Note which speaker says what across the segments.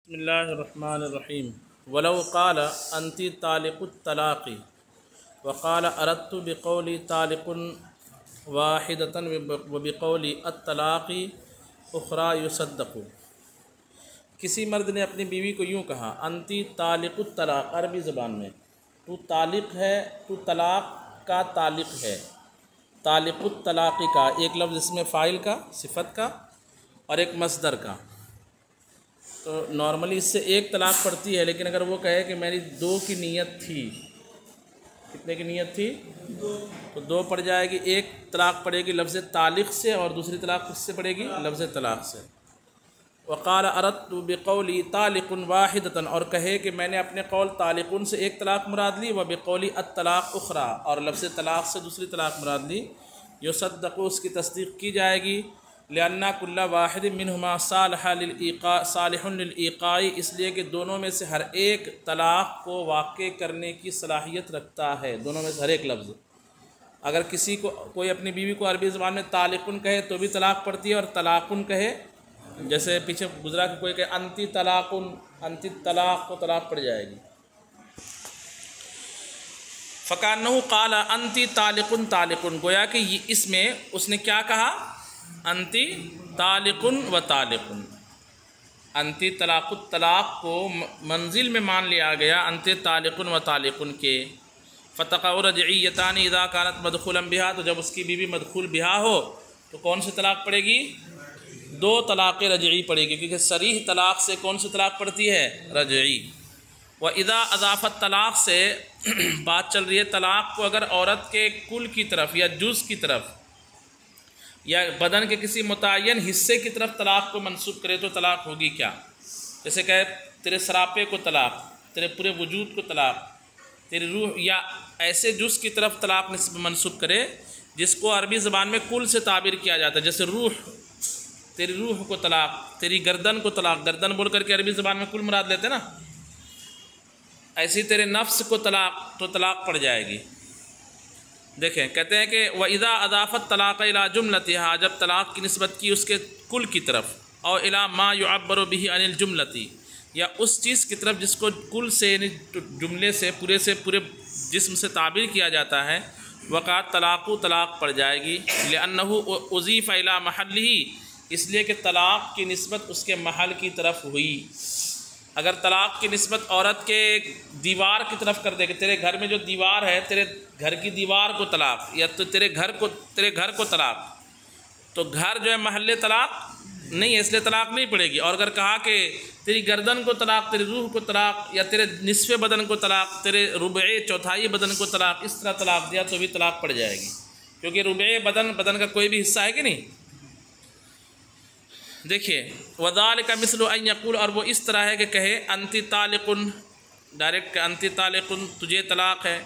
Speaker 1: بسم اللہ الرحمن الرحیم ولو قال انتی طالق الطلاق وقال اردت بقولی طالق واحدۃ وبقولی الطلاق اخرى یصدق۔ کسی مرد نے اپنی بیوی کو یوں کہا انتی طالق الطلاق، عربی زبان میں تو طالق ہے، تو طلاق کا طالق ہے، طالق الطلاق کا ایک لفظ اس میں فاعل کا، صفت کا، اور ایک مصدر کا۔ تو نارملی اس سے ایک طلاق پڑتی ہے، لیکن اگر وہ کہے کہ میری دو کی نیت تھی، کتنے کی نیت تھی؟ تو دو پڑ جائے گی، ایک طلاق پڑے گی لفظ طالق سے اور دوسری طلاق کس سے پڑے گی؟ لفظ طلاق سے۔ وقال اردت بقولی طالق واحدۃ، اور کہے کہ میں نے اپنے قول طالقن سے ایک طلاق مراد لی، وبقولی الطلاق اخرى، اور لفظ طلاق سے دوسری طلاق مراد لی، یصدق، اس کی تصدیق کی جائے گی، لأن كل واحد منهما صالح للإيقاع، اس لیے کہ دونوں میں سے ہر ایک طلاق کو واقع کرنے کی صلاحیت رکھتا ہے، دونوں میں سے ہر ایک لفظ۔ اگر کسی کو کوئی اپنی بیوی کو عربی زبان میں طالقن کہے تو بھی طلاق پڑتی ہے، اور طلاقن کہے، جیسے پیچھے گزرا کہ کوئی کہے انتی طلاقن، انتی طلاق، کو طلاق پڑ جائے گی۔ فکانہ قال انتی طالقن طالقن، گویا کہ اس میں اس نے کیا کہا؟ انتی طالقن و طالقن، انتی طلاق الطلاق کو منزل میں مان لیا گیا انتی طالقن و طالقن کے۔ فتقع رجعیتان اذا كانت مدخولا بها، تو جب اس کی بیوی مدخول بہا ہو تو کون سی طلاق پڑے گی؟ دو طلاق رجعی پڑے گی، کیونکہ صریح طلاق سے کون سی طلاق پڑتی ہے؟ رجعی۔ وَإِذَا اضافت طلاق سے بات چل رہی ہے طلاق کو اگر عورت کے کل کی طرف یا جز کی طرف یا بدن کے کسی متعین حصے کی طرف طلاق کو منسوب کرے تو طلاق ہوگی کیا؟ جیسے کہ تیرے سراپے کو طلاق، تیرے پورے وجود کو طلاق، تیری روح، یا ایسے جز کی طرف طلاق منسوب کرے جس کو عربی زبان میں کل سے تعبیر کیا جاتا ہے، جیسے روح، تیری روح کو طلاق، تیری گردن کو طلاق، گردن بول کر کے عربی زبان میں کل مراد لیتے نا، ایسی تیرے نفس کو طلاق، تو طلاق پڑ جائے گی۔ دیکھیں کہتے ہیں کہ وَإِذَا أَضَافَتْ طَلَاقَ إِلَىٰ جُمْلَتِهَا، جب طلاق کی نسبت کی اس کے کل کی طرف، او إِلَىٰ مَا يُعَبَّرُ بِهِ عَنِ الْجُمْلَةِ، یا اس چیز کی طرف جس کو کل سے یعنی جملے سے پورے جسم سے تعبیر کیا جاتا ہے، وقعت طلاق، طلاق پڑ جائے گی، لِأَنَّهُ أُضِيفَ إِلَىٰ مَحَلِّهِ، اس لیے کہ طلاق کی نسبت اس کے محل کی طرف ہوئی۔ اگر طلاق کی نسبت عورت کے دیوار کی طرف کر دے کہ تیرے گھر میں جو دیوار ہے، تیرے گھر کی دیوار کو طلاق، یا تو تیرے گھر کو طلاق، تو گھر جو ہے محل طلاق نہیں ہے، اس لیے طلاق نہیں پڑے گی۔ اور اگر کہا کہ تیری گردن کو طلاق، تیری روح کو طلاق، یا تیرے نصف بدن کو طلاق، تیرے ربع چوتھائی بدن کو طلاق، اس طرح طلاق دیا تو بھی طلاق پڑ جائے گی، کیونکہ ربع بدن کا کوئی بھی حصہ ہے کہ نہیں۔ دیکھیے وَذَلِكَ مِثْلُ أَن يَقُولَ، اور وہ اس طرح ہے کہ کہے انتی طالقن، ڈائریکٹ کہ انتی طالقن، تجھے طلاق ہے،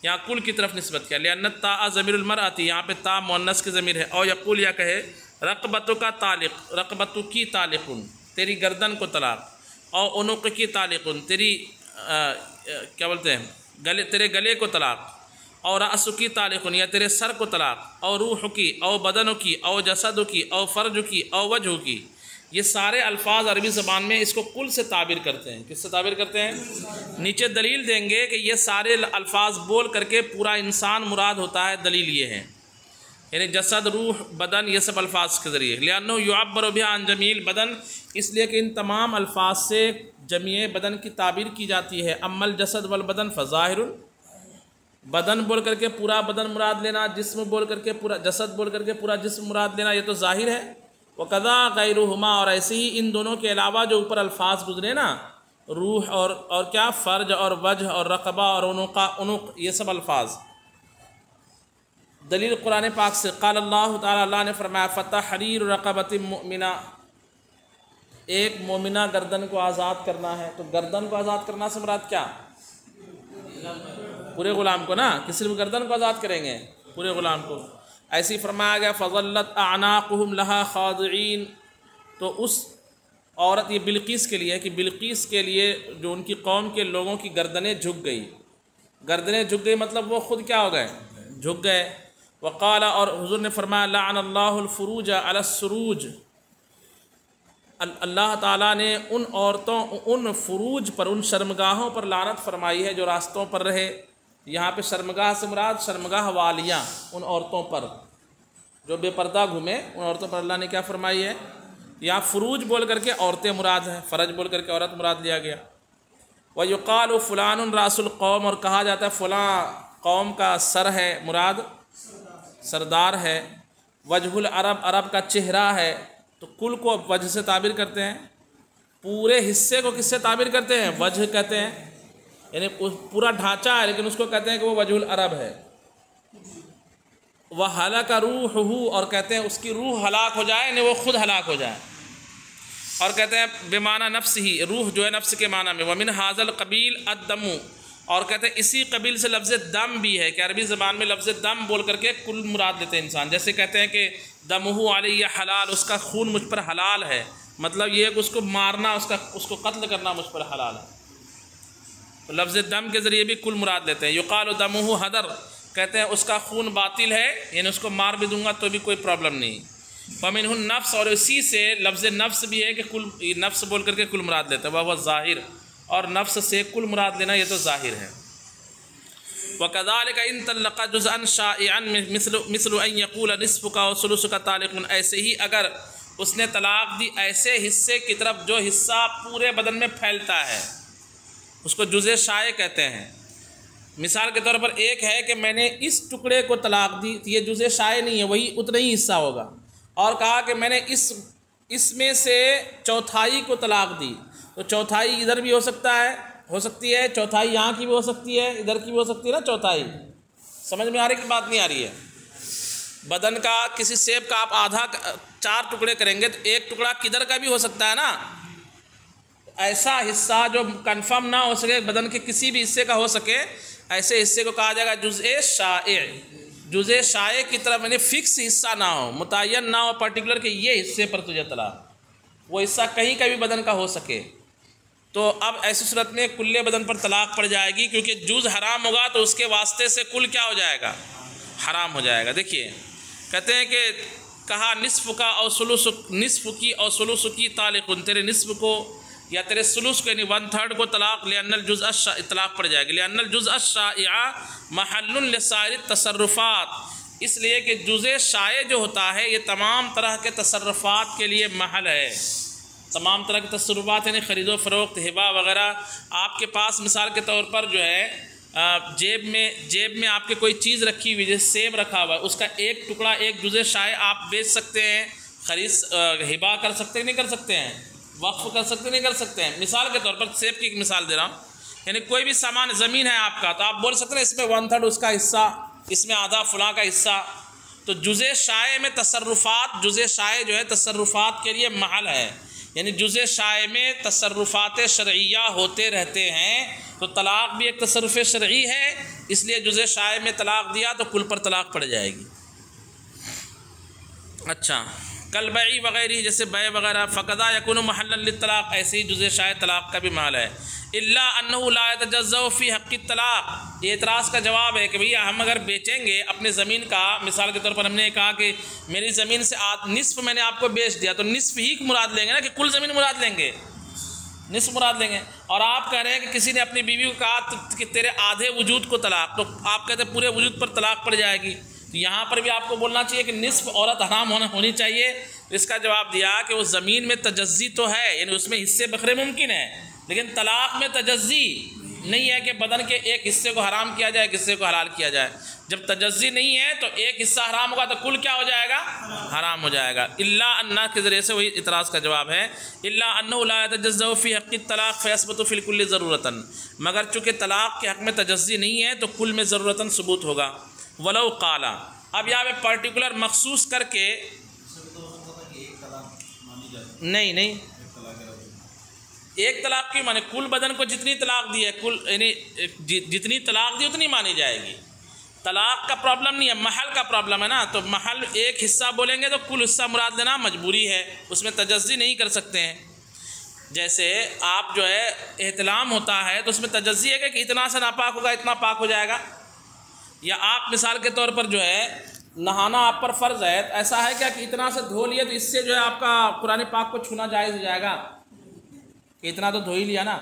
Speaker 1: یہاں کل کی طرف نسبت کیا، لأن الطاء ضمیر المرأة، یہاں پہ تا مؤنث کی ضمیر ہے۔ او یقول، یا کہے رقبتک طالق، رقبتکی طالقن، تیری گردن کو طلاق، او عنقکی طالقن، تیری کیا بولتے ہیں تیرے گلے کو طلاق، او رأسکی طالقن، یا تیرے سر کو طلاق، او روح کی، او بدن کی، او جسد کی، او فرج کی، او وجہ کی، یہ سارے الفاظ عربی زبان میں اس کو کل سے تعبیر کرتے ہیں۔ کس سے تعبیر کرتے ہیں؟ نیچے دلیل دیں گے کہ یہ سارے الفاظ بول کر کے پورا انسان مراد ہوتا ہے، دلیل یہ ہے، یعنی جسد، روح، بدن، یہ سب الفاظ کے ذریعے، لأنه يعبر بها عن جميع البدن، اس لیے کہ ان تمام الفاظ سے جمیع بدن کی تعبیر کی جاتی ہے۔ اما الجسد والبدن فظاہر، بدن بول کر کے پورا بدن مراد لینا، جسم بول کر کے پورا جسد بول کر کے پورا جسم مراد لینا، یہ تو ظاہر ہے۔ وَقَذَا غَيْرُهُمَا، اور ایسے ہی ان دونوں کے علاوہ جو اوپر الفاظ گزرے نا، روح اور کیا، فرج اور وجہ اور رقبہ اور عنق، یہ سب الفاظ، دلیل قرآن پاک سے، قال اللہ تعالیٰ، اللہ نے فرمایا فَتَحْرِيرُ رَقَبَةٍ مُؤْمِنَةٍ، ایک مومنہ گردن کو آزاد کرنا ہے، تو گردن کو آزاد کرنا سے مراد کیا؟ پورے غلام کو نا، کہ صرف گردن کو آزاد کریں گے؟ پورے غلام کو۔ ایسی فرمایا گیا فَظَلَّتْ أَعْنَاقُهُمْ لَهَا خَاضِعِينَ، تو اس عورت، یہ بلقیس کے لیے ہے کہ بلقیس کے لیے جو ان کی قوم کے لوگوں کی گردنیں جھک گئی، گردنیں جھک گئی مطلب وہ خود کیا ہو گئے؟ جھک گئے۔ وقال، اور حضور نے فرمایا لعن اللہ الفروج علی السروج، اللہ تعالیٰ نے ان عورتوں ان فروج پر ان شرمگاہوں پر لعنت فرمائی ہے جو راستوں پر رہے. یہاں پہ شرمگاہ سے مراد شرمگاہ والیاں، ان عورتوں پر جو بے پردہ گھومے، ان عورتوں پر اللہ نے کیا فرمائی ہے. یہاں فروج بول کر کے عورتیں مراد ہیں، فرج بول کر کے عورت مراد لیا گیا. وَيُقَالُ فُلَانٌ رَأْسُ الْقَوْمِ، اور کہا جاتا ہے فلاں قوم کا سر ہے، مراد سردار ہے. وجہ العرب، عرب کا چہرہ ہے. تو کل کو وجہ سے تعبیر کرتے ہیں، پورے حصے کو کس سے تعبیر کرتے ہیں؟ وجہ کہتے ہیں، یعنی پورا ڈھانچہ ہے لیکن اس کو کہتے ہیں کہ وہ وجہ العرب ہے. وَهَلَكَ رُوحُهُ، اور کہتے ہیں اس کی روح ہلاک ہو جائے، یعنی وہ خود ہلاک ہو جائے. اور کہتے ہیں بمعنی نفس ہی، روح جو ہے نفس کے معنی میں. وَمِنْ هَذَا الْقَبِيلِ الدَّمُ، اور کہتے ہیں اسی قبیل سے لفظ دم بھی ہے کہ عربی زبان میں لفظ دم بول کر کے کل مراد لیتے ہیں انسان. جیسے کہتے ہیں کہ دمہ علیہ حلال، اس کا خون مجھ پر حلال ہے، مطلب یہ ہے کہ اس کو مارنا، اس کو قتل کرنا مجھ پر حلال ہے. تو لفظ دم کے ذریعے بھی کل مراد لیتے ہیں. یقال دمہ حدر، کہتے ہیں اس کا خون باطل ہے، یعنی اس کو مار بھی دوں گا تو بھی کوئی پرابلم نہیں. ومنہ النفس، اور اسی سے لفظ نفس بھی ہے کہ کل نفس بول کر کے کل مراد لیتے ہیں. وہ ظاہر، اور نفس سے کل مراد لینا یہ تو ظاہر ہے. وَكَذَلِكَ إِن طَلَّقَ جُزْءًا شَائِعًا مِثْلُ أَن يَقُولَ نِصْفُكَ وَثُلُثُكَ طَالِقٌ، ایسے ہی اگر اس نے طلاق دی ایسے حصے کی طرف جو حصہ پورے بدن میں پھیلتا ہے، اس کو جزء شائع کہتے ہیں. مثال کے طور پر ایک ہے کہ میں نے اس ٹکڑے کو طلاق دی، یہ جزء شائع نہیں ہے، وہی اتنا ہی حصہ ہوگا. اور کہا کہ میں نے اس میں سے چوتھائی کو طلاق دی، تو چوتھائی ادھر بھی ہو سکتی ہے، چوتھائی یہاں کی بھی ہو سکتی ہے، ادھر کی بھی ہو سکتی ہے نا چوتھائی. سمجھ میں آ رہی کہ بات نہیں آ رہی ہے؟ بدن کا کسی سیب کا آپ آدھا 4 ٹکڑے کریں گے تو ایک ٹکڑا کدھر کا بھی ہو سکتا ہے نا. ایسا حصہ جو کنفرم نہ ہو سکے، بدن کے کسی بھی حصے کا ہو سکے، ایسے حصے کو کہا جائے گا جزء شائع. جزء شائع کی طرف یعنی فکس حصہ نہ ہو، متعین نہ ہو پرٹیکولر کہ یہ حصے پر تجھے طلاق، وہ حصہ کہیں کا بھی بدن کا ہو سکے. تو اب ایسی صورت میں کل بدن پر طلاق پڑ جائے گی، کیونکہ جز حرام ہوگا تو اس کے واسطے سے کل کیا ہو جائے گا؟ حرام ہو جائے گا. دیکھیے کہتے ہیں کہ کہا نصف کا اور ثلث، نصف کی اور ثلث کی طالق، تیرے نصف کو یا تیرے ثلث کو یعنی 1/3 کو طلاق. لأن الجزء طلاق پڑ جائے گی. لأن الجزء الشائع محل لسائر التصرفات، اس لیے کہ جزء شائع جو ہوتا ہے یہ تمام طرح کے تصرفات کے لیے محل ہے. تمام طرح کے تصرفات یعنی خرید و فروخت، ہبہ وغیرہ. آپ کے پاس مثال کے طور پر جو ہے جیب میں آپ کے کوئی چیز رکھی ہوئی، جیسے سیب رکھا ہوا ہے، اس کا ایک ٹکڑا ایک جزء شائع آپ بیچ سکتے ہیں، ہبہ کر سکتے ہیں نہیں کر سکتے ہیں، وقف کر سکتے نہیں کر سکتے ہیں. مثال کے طور پر سیب کی ایک مثال دے رہا ہوں، یعنی کوئی بھی سامان زمین ہے آپ کا تو آپ بول سکتے ہیں اس میں 1/3 اس کا حصہ، اس میں آدھا فلاں کا حصہ. تو جزء شائع میں تصرفات، جزء شائع جو ہے تصرفات کے لیے محل ہے، یعنی جزء شائع میں تصرفات شرعیہ ہوتے رہتے ہیں. تو طلاق بھی ایک تصرف شرعی ہے، اس لیے جزء شائع میں طلاق دیا تو کل پر طلاق پڑ جائے گی. اچھا کل بیع وغیرہ، جیسے بیع وغیرہ. فقضا یکون محلا للطلاق، ایسے ہی جزء شائع طلاق کا بھی محل ہے. الا انه لا يتجزأ في حق الطلاق، یہ اعتراض کا جواب ہے کہ بھیا ہم اگر بیچیں گے اپنے زمین کا، مثال کے طور پر ہم نے کہا کہ میری زمین سے نصف میں نے آپ کو بیچ دیا، تو نصف ہی مراد لیں گے نا کہ کل زمین مراد لیں گے؟ نصف مراد لیں گے. اور آپ کہہ رہے ہیں کہ کسی نے اپنی بیوی کو کہا کہ تیرے آدھے وجود کو طلاق، تو آپ کہتے ہیں پورے وجود پر طلاق پڑ جائے گی. تو یہاں پر بھی آپ کو بولنا چاہیے کہ نصف عورت حرام ہونی چاہیے. تو اس کا جواب دیا کہ وہ زمین میں تجزی تو ہے، یعنی اس میں حصے بکھرے ممکن ہے، لیکن طلاق میں تجزی نہیں ہے کہ بدن کے ایک حصے کو حرام کیا جائے، ایک حصے کو حلال کیا جائے. جب تجزی نہیں ہے تو ایک حصہ حرام ہوگا تو کل کیا ہو جائے گا؟ حرام ہو جائے گا. الا ان کے ذریعے سے وہی اعتراض کا جواب ہے. الا انه لا يتجزأ في حق الطلاق فيثبت في الكل ضرورتا، مگر چونکہ طلاق کے حق میں تجزی نہیں ہے تو کل میں ضرورتا ثبوت ہوگا. ولو قال، اب یہاں پہ پرٹیکولر مخصوص کر کے نہیں ایک طلاق کی مانے کل بدن کو جتنی طلاق دی ہے، کل یعنی جتنی طلاق دی اتنی مانی جائے گی. طلاق کا پرابلم نہیں ہے، محل کا پرابلم ہے نا. تو محل ایک حصہ بولیں گے تو کل حصہ مراد لینا مجبوری ہے، اس میں تجزی نہیں کر سکتے ہیں. جیسے آپ جو ہے احتلام ہوتا ہے تو اس میں تجزی ہے کہ اتنا سے ناپاک ہوگا اتنا پاک ہو جائے گا. یا آپ مثال کے طور پر جو ہے نہانا آپ پر فرض ہے، ایسا ہے کیا کہ اتنا سے دھو لیا تو اس سے جو ہے آپ کا قرآن پاک کو چھونا جائز ہو جائے گا؟ کہ اتنا تو دھو ہی لیا نا،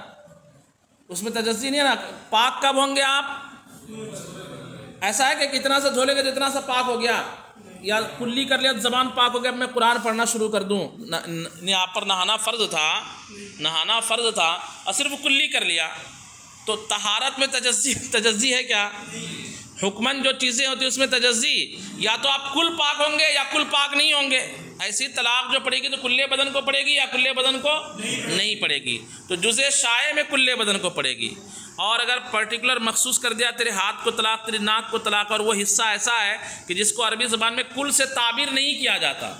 Speaker 1: اس میں تجزی نہیں ہے نا، پاک کب ہوں گے آپ؟ ایسا ہے کہ اتنا سے دھو لے گے تو اتنا سا پاک ہو گیا، یا کلی کر لیا تو زبان پاک ہو گیا، اب میں قرآن پڑھنا شروع کر دوں؟ آپ پر نہانا فرض تھا اور صرف کلی کر لیا، تو طہارت میں تجزی ہے کیا؟ حکمن جو چیزیں ہوتی ہیں اس میں تجزی، یا تو آپ کل پاک ہوں گے یا کل پاک نہیں ہوں گے۔ ایسی طلاق جو پڑے گی تو کلے بدن کو پڑے گی یا کلے بدن کو نہیں پڑے گی؟ تو جزء شائع میں کلے بدن کو پڑے گی، اور اگر پرٹیکولر مخصوص کر دیا تیرے ہاتھ کو طلاق، تیری ناک کو طلاق، اور وہ حصہ ایسا ہے کہ جس کو عربی زبان میں کل سے تعبیر نہیں کیا جاتا۔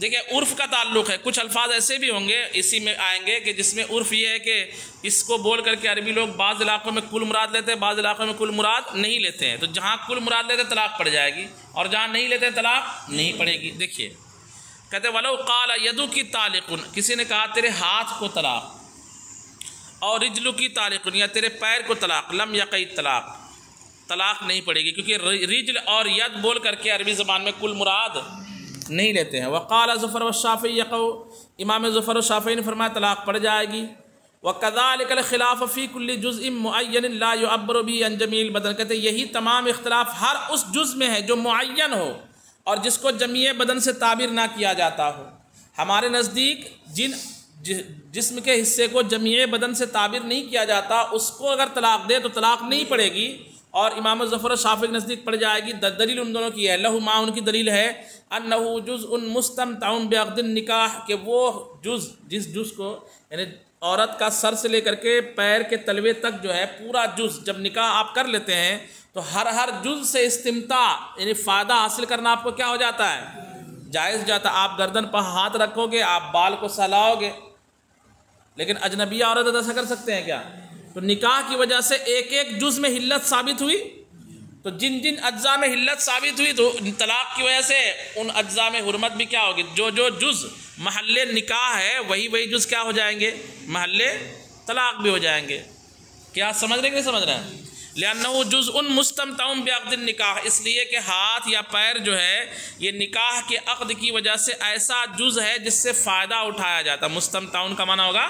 Speaker 1: دیکھیں عرف کا تعلق ہے، کچھ الفاظ ایسے بھی ہوں گے اسی میں آئیں گے کہ جس میں عرف یہ ہے کہ اس کو بول کر کے عربی لوگ بعض علاقوں میں کل مراد لیتے ہیں، بعض علاقوں میں کل مراد نہیں لیتے ہیں، تو جہاں کل مراد لیتے ہیں طلاق پڑ جائے گی، اور جہاں نہیں لیتے ہیں طلاق نہیں پڑے گی۔ دیکھیے کہتے ولو قال یدو کی طالق، کسی نے کہا تیرے ہاتھ کو طلاق، اور رجلو کی طالق، یا تیرے پیر کو طلاق، لم یقع طلاق نہیں پڑے گی، کیونکہ رجل اور ید بول کر کے عربی زبان میں کل مراد نہیں لیتے ہیں۔ وقال ظفر والشافعی یقع، امام ظفر و شافعی نے فرمایا طلاق پڑ جائے گی۔ وکذالک الخلاف فی کل جزء معین لا یعبر به عن جمیع البدن، کہتے یہی تمام اختلاف ہر اس جز میں ہے جو معین ہو اور جس کو جمیع بدن سے تعبیر نہ کیا جاتا ہو۔ ہمارے نزدیک جسم کے حصے کو جمیع بدن سے تعبیر نہیں کیا جاتا، اس کو اگر طلاق دے تو طلاق نہیں پڑے گی، اور امام ظفر و شافعی کے نزدیک پڑ جائے گی۔ دلیل ان دونوں کی ہے، لہما ان کی دلیل ہے، انہو جزء مستمتع بعقد النکاح، کہ وہ جس جز کو یعنی عورت کا سر سے لے کر کے پیر کے تلوے تک جو ہے پورا جز، جب نکاح آپ کر لیتے ہیں تو ہر جز سے استمتاع یعنی فائدہ حاصل کرنا آپ کو کیا ہو جاتا ہے؟ جائز جاتا۔ آپ گردن پر ہاتھ رکھو گے، آپ بال کو سہلاؤ گے، لیکن اجنبیہ عورت ایسا کر سکتے ہیں کیا؟ تو نکاح کی وجہ سے ایک ایک جز میں حلت ثابت ہوئی، تو جن اجزاء میں حلت ثابت ہوئی تو طلاق کی وجہ سے ان اجزاء میں حرمت بھی کیا ہوگی؟ جو جز محل نکاح ہے وہی جز کیا ہو جائیں گے؟ محل طلاق بھی ہو جائیں گے۔ کیا سمجھ رہے کہ نہیں سمجھ رہے ہیں؟ لأنه جزء مستمتع بعقد النکاح، اس لیے کہ ہاتھ یا پیر جو ہے یہ نکاح کے عقد کی وجہ سے ایسا جز ہے جس سے فائدہ اٹھایا جاتا ہے۔ مستمتع کا معنی ہوگا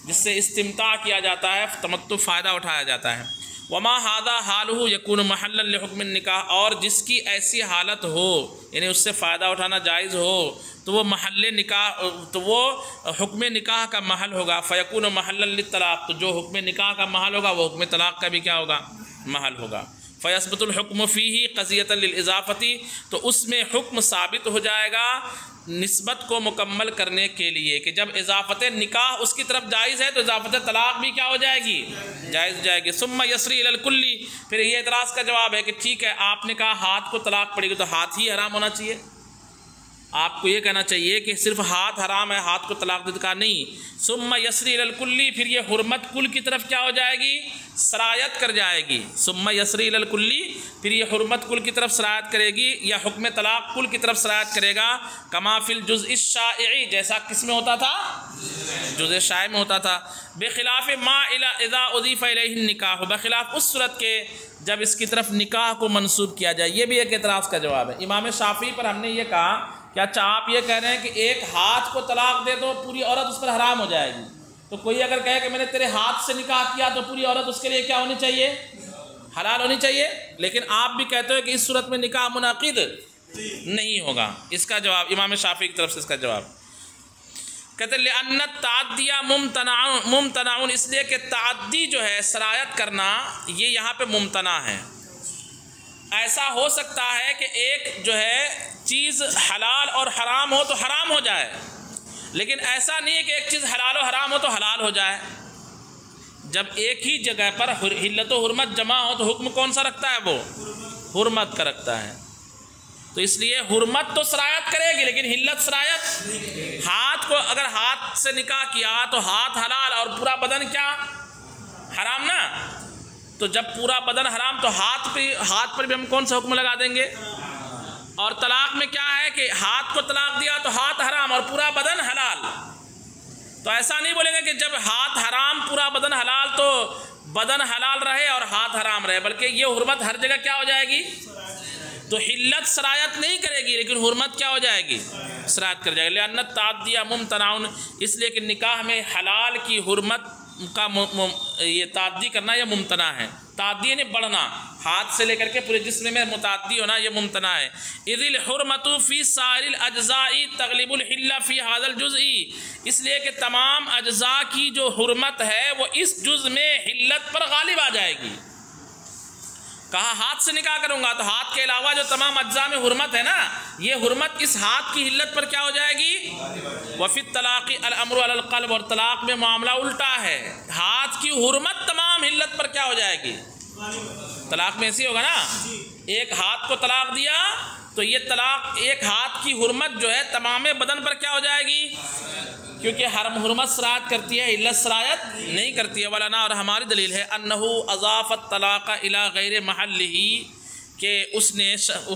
Speaker 1: جس سے استمتاع کیا جاتا ہے، تمتع فائدہ اٹھایا جاتا ہے۔ وما هذا حالہ یکون محلا لحکم النکاح، اور جس کی ایسی حالت ہو یعنی اس سے فائدہ اٹھانا جائز ہو تو وہ محل نکاح، تو وہ حکم نکاح کا محل ہوگا۔ فیکون محلا للطلاق، تو جو حکم نکاح کا محل ہوگا وہ حکم طلاق کا بھی کیا ہوگا؟ محل ہوگا۔ فیثبت الحکم فیہ قضیۃ للاضافتی، تو اس میں حکم ثابت ہو جائے گا نسبت کو مکمل کرنے کے لیے، کہ جب اضافت نکاح اس کی طرف جائز ہے تو اضافت طلاق بھی کیا ہو جائے گی؟ جائز جائے گی۔ ثم یسری الی الکلی، پھر یہ اعتراض کا جواب ہے کہ ٹھیک ہے آپ نے کہا ہاتھ کو طلاق پڑے گی تو ہاتھ ہی حرام ہونا چاہیے، آپ کو یہ کہنا چاہیے کہ صرف ہاتھ حرام ہے، ہاتھ کو طلاق دے کا نہیں۔ ثم یسری الی الکلی، پھر یہ حرمت کل کی طرف کیا ہو جائے گی؟ سرایت کر جائے گی۔ ثم یسری الی الکلی، پھر یہ حرمت کل کی طرف سرایت کرے گی، یا حکم طلاق کل کی طرف سرایت کرے گا۔ کما فی الجزء الشائع، جیسا کس میں ہوتا تھا؟ جزء شائع میں ہوتا تھا۔ بخلاف ما اذا اضیف الیہ النکاح، بخلاف اس صورت کے جب اس کی طرف نکاح کو منسوب کیا جائے۔ یہ بھی ایک اعتراض کا جواب ہے۔ امام شافعی پر ہم نے یہ کہا کہ اچھا آپ یہ کہہ رہے ہیں کہ ایک ہاتھ کو طلاق دے تو پوری عورت اس پر حرام ہو جائے گی، تو کوئی اگر کہے کہ میں نے تیرے ہاتھ سے نکاح کیا تو پوری عورت اس کے لیے کیا ہونی چاہیے؟ حلال ہونی چاہیے، لیکن آپ بھی کہتے ہو کہ اس صورت میں نکاح منعقد نہیں ہوگا۔ اس کا جواب امام شافعی کی طرف سے اس کا جواب کہتے ہیں لأن التعدی ممتنع، اس لیے کہ تعدی جو ہے سرایت کرنا یہ یہاں پہ ممتنع ہے۔ ایسا ہو سکتا ہے کہ ایک جو ہے چیز حلال اور حرام ہو تو حرام ہو جائے، لیکن ایسا نہیں ہے کہ ایک چیز حلال و حرام ہو تو حلال ہو جائے۔ جب ایک ہی جگہ پر حلت و حرمت جمع ہو تو حکم کون سا رکھتا ہے؟ وہ حرمت کا رکھتا ہے۔ تو اس لیے حرمت تو سرایت کرے گی لیکن حلت سرایت، ہاتھ کو اگر ہاتھ سے نکاح کیا تو ہاتھ حلال اور پورا بدن کیا؟ حرام نا۔ تو جب پورا بدن حرام تو ہاتھ پر بھی ہم کون سا حکم لگا دیں گے؟ اور طلاق میں کیا ہے کہ ہاتھ کو طلاق دیا تو ہاتھ حرام اور پورا بدن حلال، تو ایسا نہیں بولیں گے کہ جب ہاتھ حرام پورا بدن حلال تو بدن حلال رہے اور ہاتھ حرام رہے، بلکہ یہ حرمت ہر جگہ کیا ہو جائے گی؟ تو حلت سرایت نہیں کرے گی لیکن حرمت کیا ہو جائے گی؟ سرایت کر جائے گی. لأن التعدی ممتنع، اس لیے کہ نکاح میں حلال کی حرمت کا یہ تعدی کرنا یہ ممتنع ہے. تعدی یعنی بڑھنا، ہاتھ سے لے کر کے پورے جسم میں متعدی ہونا یہ ممتنع ہے. اذ الحرمت فی سائر الاجزاء تغلب الحل فی هذا الجزء، اس لیے کہ تمام اجزاء کی جو حرمت ہے وہ اس جز میں حلت پر غالب آ جائے گی. کہا ہاتھ سے نکاح کروں گا تو ہاتھ کے علاوہ جو تمام اجزاء میں حرمت ہے نا، یہ حرمت اس ہاتھ کی حلت پر کیا ہو جائے گی؟ وفی الطلاق الامر علی القلب، اور طلاق میں معاملہ الٹا ہے، ہاتھ کی حرمت تمام حلت پر کیا ہو جائے گی؟ طلاق میں ایسی ہوگا نا، ایک ہاتھ کو طلاق دیا تو یہ طلاق ایک ہاتھ کی حرمت جو ہے تمام بدن پر کیا ہو جائے گی؟ کیونکہ حرمت سرایت کرتی ہے، علت سرایت نہیں کرتی ہے. ولانا، اور ہماری دلیل ہے انہو اضاف الطلاق الی غیر محلہ، کہ اس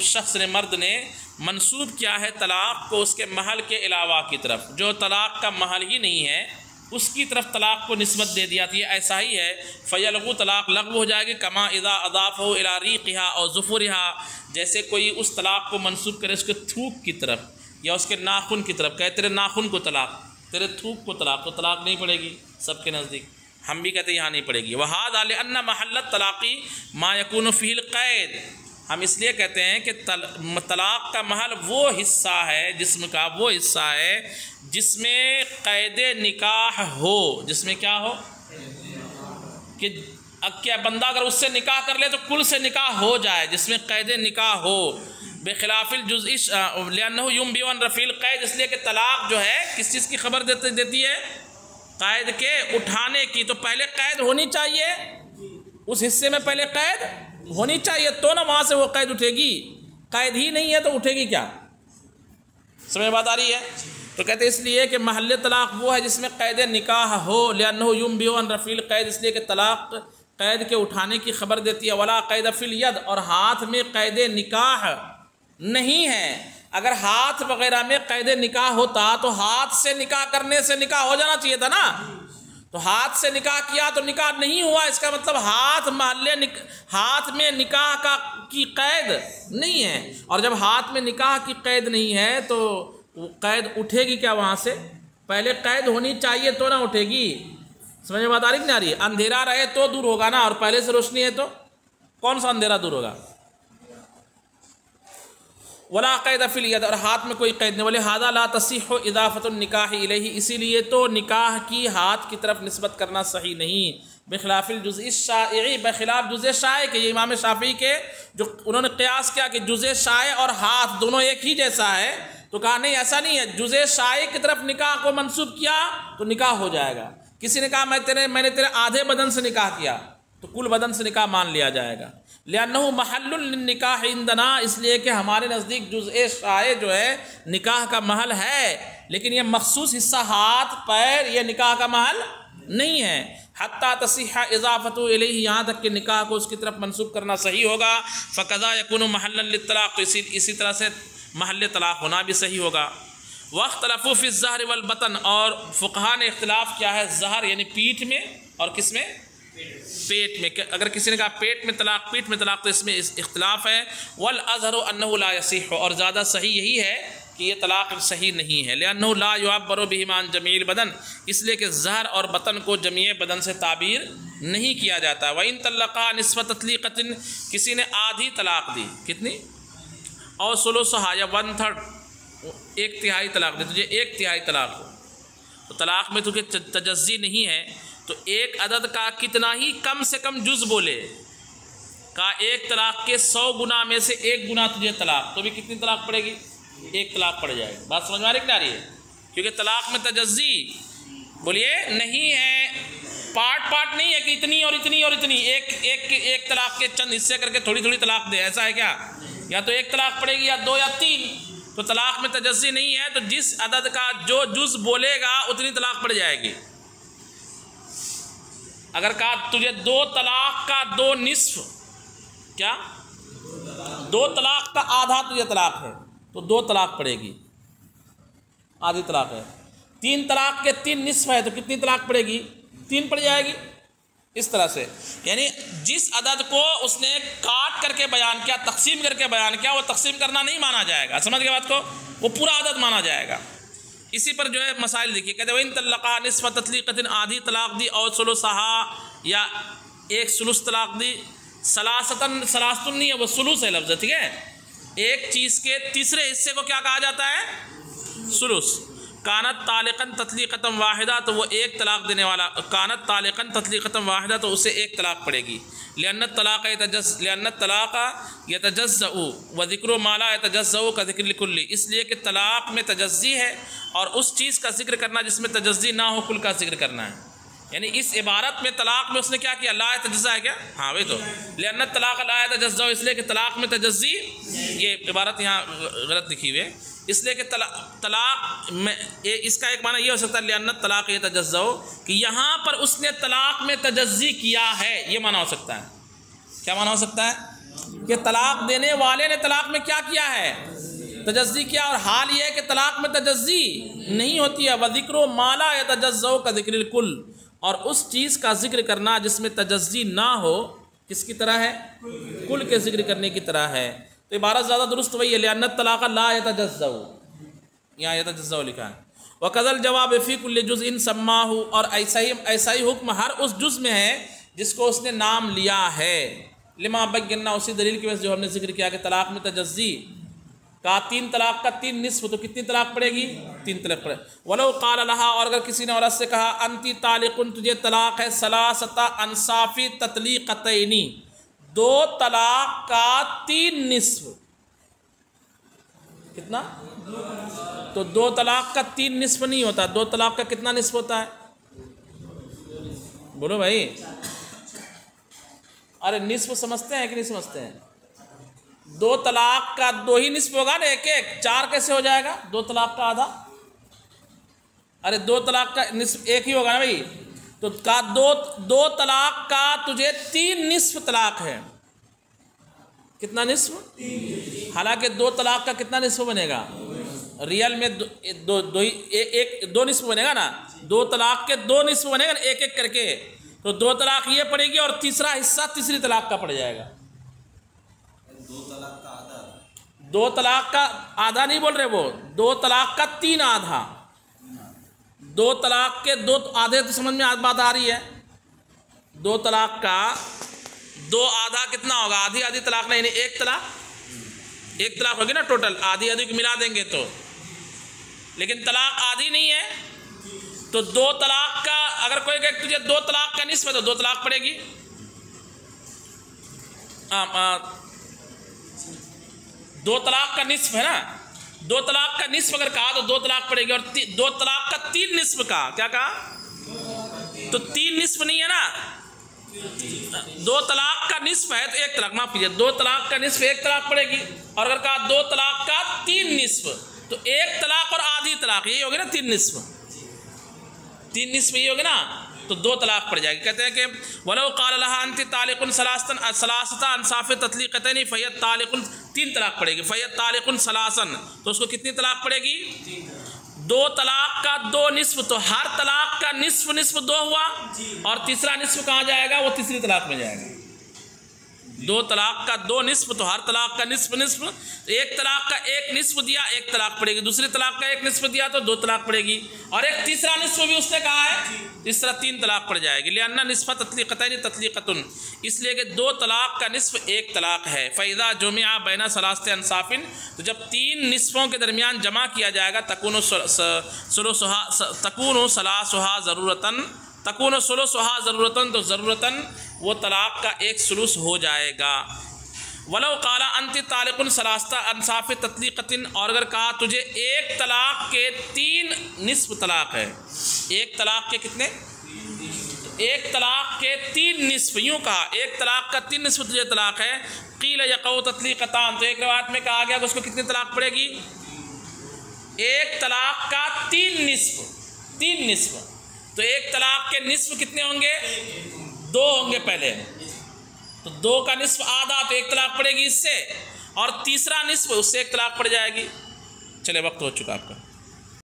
Speaker 1: شخص نے، مرد نے منسوب کیا ہے طلاق کو اس کے محل کے علاوہ کی طرف، جو طلاق کا محل ہی نہیں ہے اس کی طرف طلاق کو نسبت دے دیا تھی. ایسا ہی ہے فیلغو، طلاق لغو ہو جائے گی. کما اذا اضافہ الی ریقھا اور ظفرھا، جیسے کوئی اس طلاق کو منسوب کرے اس کے تھوک کی طرف یا اس کے ناخن کی طرف، کہے تیرے ناخن کو طلاق، تیرے تھوک کو طلاق، تو طلاق نہیں پڑے گی سب کے نزدیک. ہم بھی کہتے ہیں یہاں نہیں پڑے گی. وہذا لأن محل الطلاق ما يكون فيه القید، ہم اس لیے کہتے ہیں کہ طلاق کا محل وہ حصہ ہے، جسم کا وہ حصہ ہے جس میں قید نکاح ہو. جس میں کیا ہو؟ کہ کیا بندہ اگر اس سے نکاح کر لے تو کل سے نکاح ہو جائے، جس میں قید نکاح ہو. بخلاف الجزء لأنه ينبئ عن رفع القید، اس لیے کہ طلاق جو ہے کس چیز کی خبر دیتی ہے؟ قید کے اٹھانے کی. تو پہلے قید ہونی چاہیے، اس حصے میں پہلے قید ہونی چاہیے تو نا وہاں سے وہ قید اٹھے گی. قید ہی نہیں ہے تو اٹھے گی کیا؟ سمجھ بات آ رہی ہے؟ تو کہتے ہیں اس لیے کہ محل طلاق وہ ہے جس میں قید نکاح ہو. لأنه ينبئ عن رفع القید، اس لیے کہ طلاق قید کے اٹھانے کی خبر دیتی ہے. ولا قید فی الید، اور ہاتھ میں قید نکاح نہیں ہے. اگر ہاتھ وغیرہ میں قید نکاح ہوتا تو ہاتھ سے نکاح کرنے سے نکاح ہو جانا چاہیے تھا نا. تو ہاتھ سے نکاح کیا تو نکاح نہیں ہوا، اس کا مطلب ہاتھ میں نکاح کی قید نہیں ہے. اور جب ہاتھ میں نکاح کی قید نہیں ہے تو قید اٹھے گی کیا وہاں سے؟ پہلے قید ہونی چاہیے تو نہ اٹھے گی. سمجھ میں بات آ رہی کہ نہیں آ رہی؟ اندھیرا رہے تو دور ہوگا نا، اور پہلے سے روشنی ہے تو کون سا اندھیرا دور ہوگا؟ ولا قید فی الید، اور ہاتھ میں کوئی قید نہیں. ولہذا لا تصح اضافۃ النکاح الیہ، اسی لیے تو نکاح کی ہاتھ کی طرف نسبت کرنا صحیح نہیں. بخلاف الجزء الشائع، بخلاف جزء شائع کے. یہ امام شافعی کے جو انہوں نے قیاس کیا کہ جزء شائع اور ہاتھ دونوں ایک ہی جیسا ہے، تو کہا نہیں ایسا نہیں ہے. جزء شائع کی طرف نکاح کو منسوب کیا تو نکاح ہو جائے گا. کسی نے کہا میں نے تیرے آدھے بدن سے نکاح کیا تو کل بدن سے نکاح مان لیا جائے گا. لأنه محل للنکاح عندنا، اس لیے کہ ہمارے نزدیک جزء شائع جو ہے نکاح کا محل ہے، لیکن یہ مخصوص حصہ ہاتھ پیر یہ نکاح کا محل نہیں ہے. حتی تصح اضافۃ الیہ، یہاں تک کہ نکاح کو اس کی طرف منسوب کرنا صحیح ہوگا. فقضا یکون محلا للطلاق، اسی طرح سے محل طلاق ہونا بھی صحیح ہوگا. واختلفوا فی الظہر والبطن، اور فقہاء نے اختلاف کیا ہے ظہر یعنی پیٹھ میں اور کس میں؟ پیٹ میں. اگر کسی نے کہا پیٹ میں طلاق تو اس میں اختلاف ہے. والاظہر انہ لا یصح، اور زیادہ صحیح یہی ہے کہ یہ طلاق صحیح نہیں ہے. لأنہ لا یعبر بہما عن جمیع البدن، اس لیے کہ ظہر اور بطن کو جمیع بدن سے تعبیر نہیں کیا جاتا. وان طلقا نصف تطلیقۃ، کسی نے آدھی طلاق دی، کتنی؟ اور ثلثھا یا 1/3، ایک تہائی طلاق دی، تجھے ایک تہائی طلاق ہو تو طلاق میں تجھے تجزی نہیں ہے، تو ایک عدد کا کتنا ہی کم سے کم جز بولے، کا ایک طلاق کے 100 گنا میں سے 1 گنا تجھے طلاق، تو بھی کتنی طلاق پڑے گی؟ 1 طلاق پڑ جائے گی. بات سمجھ میں آ رہی کہ نہیں آ رہی ہے؟ کیونکہ طلاق میں تجزی بولیے نہیں ہے، پارٹ نہیں ہے کہ اتنی اور اتنی اور اتنی، ایک طلاق کے چند حصے کر کے تھوڑی تھوڑی طلاق دے، ایسا ہے کیا؟ یا تو 1 طلاق پڑے گی یا 2 یا 3. تو طلاق میں تجزی نہیں ہے، تو جس عدد کا جو جز بولے گا اتنی طلاق پڑ جائے گی. اگر کہا تجھے 2 طلاق کا 2 نصف، کیا 2 طلاق کا آدھا تجھے طلاق ہے تو 2 طلاق پڑے گی، آدھی طلاق ہے. 3 طلاق کے 3 نصف ہے تو کتنی طلاق پڑے گی؟ 3 پڑ جائے گی. اس طرح سے، یعنی جس عدد کو اس نے کاٹ کر کے بیان کیا، تقسیم کر کے بیان کیا، وہ تقسیم کرنا نہیں مانا جائے گا، سمجھ گئے بات کو، وہ پورا عدد مانا جائے گا۔ اسی پر جو ہے مسائل دیکھیے، کہتے ہیں وَإِن طَلَّقَا نِصْفَ تَطْلِيقَةٍ آدھی طلاق دی اور ثلثہا یا ایک ثلث طلاق دی، ثلاثتاً ثلاثتن نہیں ہے، وہ ثلث ہے لفظ، ٹھیک ہے، ایک چیز کے تیسرے حصے کو کیا کہا جاتا ہے؟ ثلث۔ کانت طالقاً تطلیقۃ واحدہ، تو وہ ایک طلاق دینے والا، کانت طالقاً تطلیقۃ واحدہ، تو اسے ایک طلاق پڑے گی، لأن الطلاق يتجزأ وذکر ما لا يتجزأ كذکر الکل، اس لیے کہ طلاق میں تجزی ہے اور اس چیز کا ذکر کرنا جس میں تجزی نہ ہو، کل کا ذکر کرنا ہے، یعنی اس عبارت میں طلاق میں اس نے کیا کیا، لا يتجزأ ہے کیا، ہاں وہی تو، لأن الطلاق لا يتجزأ، اس لیے کہ طلاق میں تجزی، یہ عبارت یہاں غلط لکھی ہوئی ہے، اس لیے کہ طلاق میں اس کا ایک معنی یہ ہو سکتا ہے لأن الطلاق يتجزأ، کہ یہاں پر اس نے طلاق میں تجزی کیا ہے، یہ معنی ہو سکتا ہے، کیا معنی ہو سکتا ہے کہ طلاق دینے والے نے طلاق میں کیا کیا ہے، تجزی کیا، اور حال یہ ہے کہ طلاق میں تجزی نہیں ہوتی ہے، وَذِكْرُ مَا لَا يَتَجَزَّأُ كَذِكْرِ الْكُلِّ، اور اس چیز کا ذکر کرنا جس میں تجزی نہ ہو، کس کی طرح ہے، کل کے ذکر کرنے کی طرح ہے، تو عبارت زیادہ درست وہی ہے، لأن الطلاق لا يتجزأ، یہاں يتجزأ لکھا ہے، وَكَذَا الْجَوَابُ فِي كُلِّ جُزْءٍ سَمَّاهُ، اور ایسا ہی حکم ہر اس جز میں ہے جس کو اس نے نام لیا ہے، لما بیننا، اسی دلیل کی وجہ سے جو ہم نے ذکر کیا کہ طلاق میں تجزی کا، تین طلاق کا تین نصف، تو کتنی طلاق پڑے گی، تین طلاق پڑے، ولو قال لها، اور اگر کسی نے عورت سے کہا انتی طالق، تجھے طلاق ہے، ثلاثۃ انصاف تطلیقتین، دو طلاق کا تین نصف، کتنا، تو دو طلاق کا تین نصف نہیں ہوتا، دو طلاق کا کتنا نصف ہوتا ہے، بولو بھائی، ارے نصف سمجھتے ہیں کہ نہیں سمجھتے ہیں، دو طلاق کا دو ہی نصف ہوگا نا، ایک ایک، چار کیسے ہو جائے گا، دو طلاق کا آدھا، ارے دو طلاق کا نصف ایک ہی ہوگا نا بھائی، تو دو طلاق کا تجھے تین نصف طلاق ہے، کتنا نصف، حالانکہ دو طلاق کا کتنا نصف بنے گا، ریئل میں دو نصف بنے گا نا، دو طلاق کے دو نصف بنے گا نا، ایک ایک کر کے، تو دو طلاق یہ پڑے گی اور تیسرا حصہ تیسری طلاق کا پڑ جائے گا، دو طلاق کا آدھا نہیں بول رہے وہ، دو طلاق کا تین آدھا، دو طلاق کے دو آدھے، تو سمجھ میں بات آ رہی ہے، دو طلاق کا دو آدھا کتنا ہوگا، آدھی آدھی طلاق نہیں، یعنی ایک طلاق ہوگی نا ٹوٹل، آدھی آدھی کو ملا دیں گے تو، لیکن طلاق آدھی نہیں ہے، تو دو طلاق کا اگر کوئی کہ تجھے دو طلاق کا نصف ہے تو دو طلاق پڑے گی، دو طلاق کا نصف ہے نا، دو طلاق کا نصف اگر کہا تو دو طلاق پڑے گی، اور دو طلاق کا تین نصف کا کیا کہا، تو تین نصف نہیں ہے نا، دو طلاق کا نصف ہے تو ایک طلاق، معاف کیجیے، دو طلاق کا نصف ایک طلاق پڑے گی، اور اگر کہا دو طلاق کا تین نصف تو ایک طلاق اور آدھی طلاق، یہی ہوگی نا تین نصف، تین نصف یہ ہوگی نا، تو دو طلاق پڑ جائے گی، کہتے ہیں کہ ولو قال لها انت طالق ثلاثۃ انصاف تطلیقتین فیت طالق، تین طلاق پڑے گی، فیت طالق ثلاثا، تو اس کو کتنی طلاق پڑے گی، دو طلاق کا دو نصف، تو ہر طلاق کا نصف نصف دو ہوا، اور تیسرا نصف کہاں جائے گا، وہ تیسری طلاق میں جائے گا، دو طلاق کا دو نصف، تو ہر طلاق کا نصف نصف، ایک طلاق کا ایک نصف دیا ایک طلاق پڑے گی، دوسری طلاق کا ایک نصف دیا تو دو طلاق پڑے گی، اور ایک تیسرا نصف بھی اس نے کہا ہے، اس طرح تین طلاق پڑ جائے گی، لأن نصف تطلیقتین تطلیقۃ، اس لیے کہ دو طلاق کا نصف ایک طلاق ہے، فإذا جمع بین ثلاثۃ انصاف، تو جب تین نصفوں کے درمیان جمع کیا جائے گا، تکون ثلاثھا ضرورتاً، تکون ثلثھا ضرورتاً، تو ضرورتاً وہ طلاق کا ایک ثلث ہو جائے گا، ولو قال انت طالق ثلاثۃ انصاف تطلیقتین، اور اگر کہا تجھے ایک طلاق کے تین نصف طلاق ہے، ایک طلاق کے کتنے، ایک طلاق کے تین نصف، یوں کہا ایک طلاق کا تین نصف تجھے طلاق ہے، قیل یقع تطلیقتان، تو ایک روایت میں کہا گیا کہ اس کو کتنی طلاق پڑے گی، ایک طلاق کا تین نصف، تو ایک طلاق کے نصف کتنے ہوں گے، دو ہوں گے پہلے، تو دو کا نصف آدھا، تو ایک طلاق پڑے گی اس سے، اور تیسرا نصف اس سے ایک طلاق پڑ جائے گی، چلے وقت ہو چکا آپ کا۔